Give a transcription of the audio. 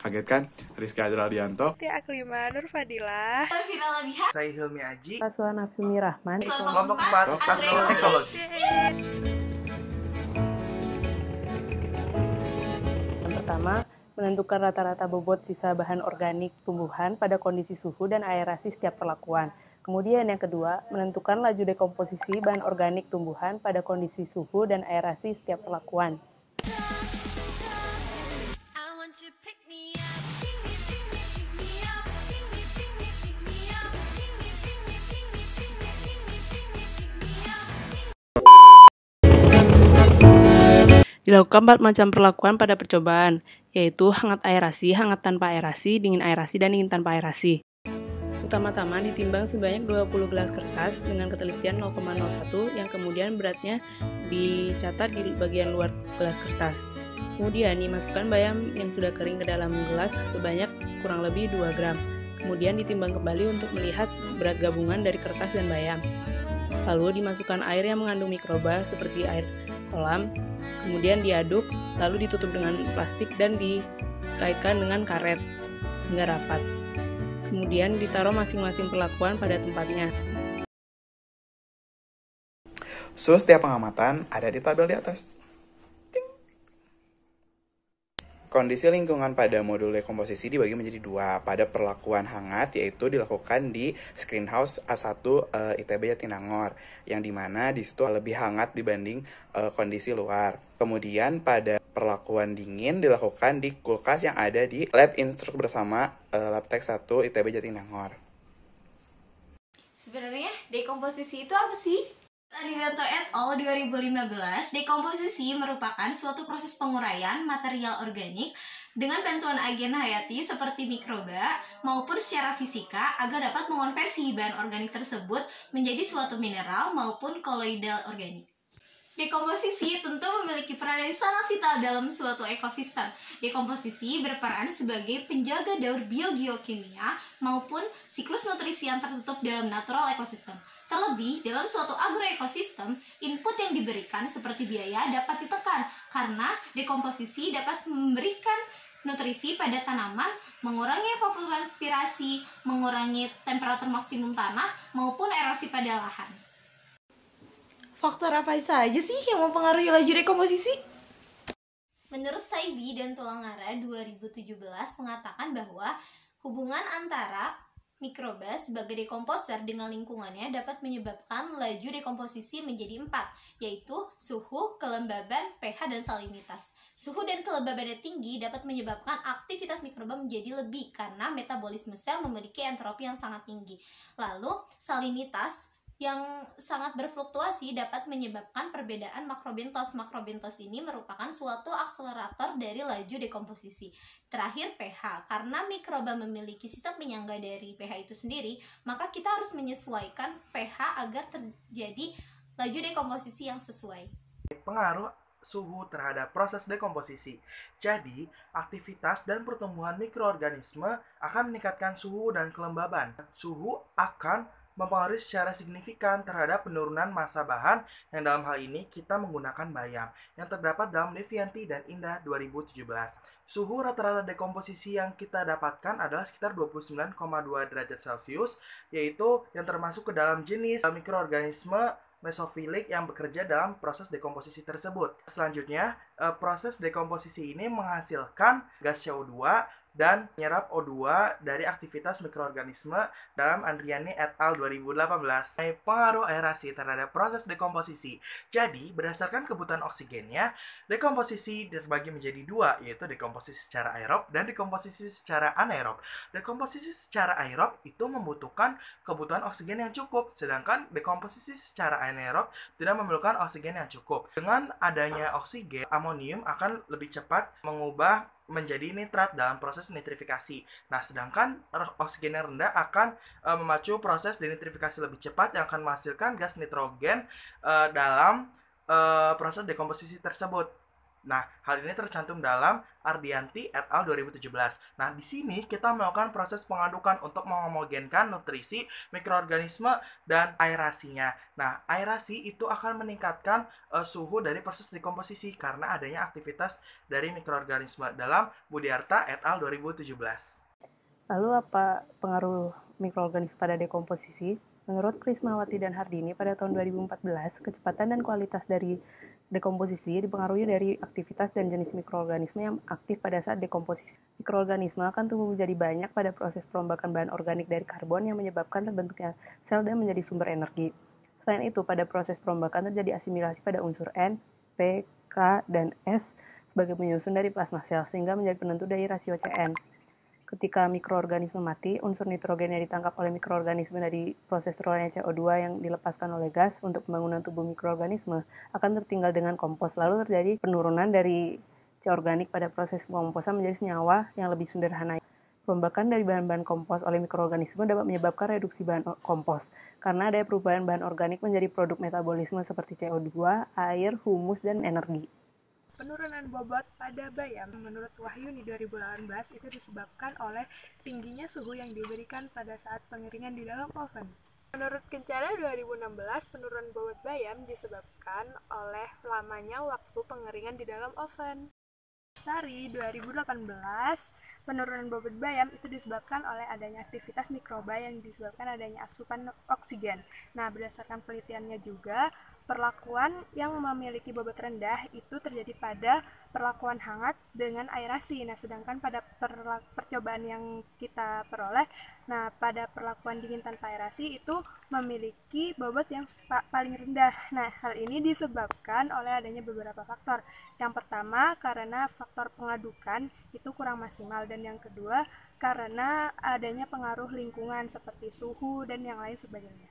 Kaget kan? Rizky Adradianto, Aklima Nur Fadilah, Saya Hilmi Aji, Paswan Afimi Rahman. kelompok 4 Teknologi. Yang pertama, menentukan rata-rata bobot sisa bahan organik tumbuhan pada kondisi suhu dan aerasi setiap perlakuan. Kemudian yang kedua, menentukan laju dekomposisi bahan organik tumbuhan pada kondisi suhu dan aerasi setiap perlakuan. Dilakukan 4 macam perlakuan pada percobaan, yaitu hangat aerasi, hangat tanpa aerasi, dingin aerasi, dan dingin tanpa aerasi. Pertama-tama ditimbang sebanyak 20 gelas kertas dengan ketelitian 0,01 yang kemudian beratnya dicatat di bagian luar gelas kertas. Kemudian dimasukkan bayam yang sudah kering ke dalam gelas sebanyak kurang lebih 2 gram. Kemudian ditimbang kembali untuk melihat berat gabungan dari kertas dan bayam. Lalu dimasukkan air yang mengandung mikroba seperti air kolam, kemudian diaduk, lalu ditutup dengan plastik dan dikaitkan dengan karet hingga rapat. Kemudian ditaruh masing-masing perlakuan pada tempatnya. suhu setiap pengamatan ada di tabel di atas. Kondisi lingkungan pada modul dekomposisi dibagi menjadi 2. Pada perlakuan hangat, yaitu dilakukan di Screenhouse A1 ITB Jatinangor, yang dimana di situ lebih hangat dibanding kondisi luar. Kemudian pada perlakuan dingin dilakukan di kulkas yang ada di Lab Instruk bersama Labtek 1 ITB Jatinangor. Sebenarnya dekomposisi itu apa sih? Adianto et al. 2015, dekomposisi merupakan suatu proses penguraian material organik dengan bantuan agen hayati seperti mikroba maupun secara fisika agar dapat mengonversi bahan organik tersebut menjadi suatu mineral maupun koloidal organik. Dekomposisi tentu memiliki peran yang sangat vital dalam suatu ekosistem. Dekomposisi berperan sebagai penjaga daur biogeokimia maupun siklus nutrisi yang tertutup dalam natural ekosistem. Terlebih, dalam suatu agroekosistem, input yang diberikan seperti biaya dapat ditekan karena dekomposisi dapat memberikan nutrisi pada tanaman, mengurangi evapotranspirasi, mengurangi temperatur maksimum tanah, maupun erosi pada lahan. Faktor apa saja sih yang mempengaruhi laju dekomposisi? Menurut Saibi dan Tulangara 2017 mengatakan bahwa hubungan antara mikroba sebagai dekomposer dengan lingkungannya dapat menyebabkan laju dekomposisi menjadi 4, yaitu suhu, kelembaban, pH, dan salinitas. Suhu dan kelembabannya tinggi dapat menyebabkan aktivitas mikroba menjadi lebih karena metabolisme sel memiliki entropi yang sangat tinggi. Lalu, salinitas yang sangat berfluktuasi dapat menyebabkan perbedaan makrobentos. Makrobentos ini merupakan suatu akselerator dari laju dekomposisi. Terakhir, pH. Karena mikroba memiliki sistem penyangga dari pH itu sendiri, maka kita harus menyesuaikan pH agar terjadi laju dekomposisi yang sesuai. Pengaruh suhu terhadap proses dekomposisi. Jadi, aktivitas dan pertumbuhan mikroorganisme akan meningkatkan suhu dan kelembaban. Suhu akan mempengaruhi secara signifikan terhadap penurunan massa bahan yang dalam hal ini kita menggunakan bayam yang terdapat dalam Devianti dan Indah 2017. Suhu rata-rata dekomposisi yang kita dapatkan adalah sekitar 29,2 derajat Celcius, yaitu yang termasuk ke dalam jenis mikroorganisme mesofilik yang bekerja dalam proses dekomposisi tersebut. Selanjutnya, proses dekomposisi ini menghasilkan gas CO2 dan menyerap O2 dari aktivitas mikroorganisme dalam Andriani et al. 2018. Pengaruh aerasi terhadap proses dekomposisi. Jadi, berdasarkan kebutuhan oksigennya, dekomposisi terbagi menjadi 2, yaitu dekomposisi secara aerob dan dekomposisi secara anaerob. Dekomposisi secara aerob itu membutuhkan kebutuhan oksigen yang cukup, sedangkan dekomposisi secara anaerob tidak memerlukan oksigen yang cukup. Dengan adanya oksigen, amonium akan lebih cepat mengubah menjadi nitrat dalam proses nitrifikasi. Nah, sedangkan oksigen yang rendah akan memacu proses denitrifikasi lebih cepat yang akan menghasilkan gas nitrogen dalam proses dekomposisi tersebut. Nah, hal ini tercantum dalam Ardianti et al. 2017. Nah, di sini kita melakukan proses pengadukan untuk mehomogenkan nutrisi, mikroorganisme, dan aerasinya. Nah, aerasi itu akan meningkatkan suhu dari proses dekomposisi karena adanya aktivitas dari mikroorganisme dalam Budiarta et al. 2017. Lalu apa pengaruh mikroorganisme pada dekomposisi? Menurut Krismawati dan Hardini pada tahun 2014, kecepatan dan kualitas dari dekomposisi dipengaruhi dari aktivitas dan jenis mikroorganisme yang aktif pada saat dekomposisi. Mikroorganisme akan tumbuh menjadi banyak pada proses perombakan bahan organik dari karbon yang menyebabkan terbentuknya sel dan menjadi sumber energi. Selain itu, pada proses perombakan terjadi asimilasi pada unsur N, P, K, dan S sebagai penyusun dari plasma sel sehingga menjadi penentu dari rasio Cn. Ketika mikroorganisme mati, unsur nitrogen yang ditangkap oleh mikroorganisme dari proses terolehnya CO2 yang dilepaskan oleh gas untuk pembangunan tubuh mikroorganisme akan tertinggal dengan kompos. Lalu terjadi penurunan dari C organik pada proses pengomposan menjadi senyawa yang lebih sederhana. Perombakan dari bahan-bahan kompos oleh mikroorganisme dapat menyebabkan reduksi bahan kompos karena ada perubahan bahan organik menjadi produk metabolisme seperti CO2, air, humus, dan energi. Penurunan bobot pada bayam menurut Wahyuni 2018 itu disebabkan oleh tingginya suhu yang diberikan pada saat pengeringan di dalam oven. Menurut Kencana 2016, penurunan bobot bayam disebabkan oleh lamanya waktu pengeringan di dalam oven. Sari 2018, penurunan bobot bayam itu disebabkan oleh adanya aktivitas mikroba yang disebabkan adanya asupan oksigen. Nah, berdasarkan penelitiannya juga, perlakuan yang memiliki bobot rendah itu terjadi pada perlakuan hangat dengan aerasi. Nah, sedangkan pada percobaan yang kita peroleh, nah pada perlakuan dingin tanpa aerasi itu memiliki bobot yang paling rendah. Nah, hal ini disebabkan oleh adanya beberapa faktor. Yang pertama, karena faktor pengadukan itu kurang maksimal, dan yang kedua, karena adanya pengaruh lingkungan seperti suhu dan yang lain sebagainya.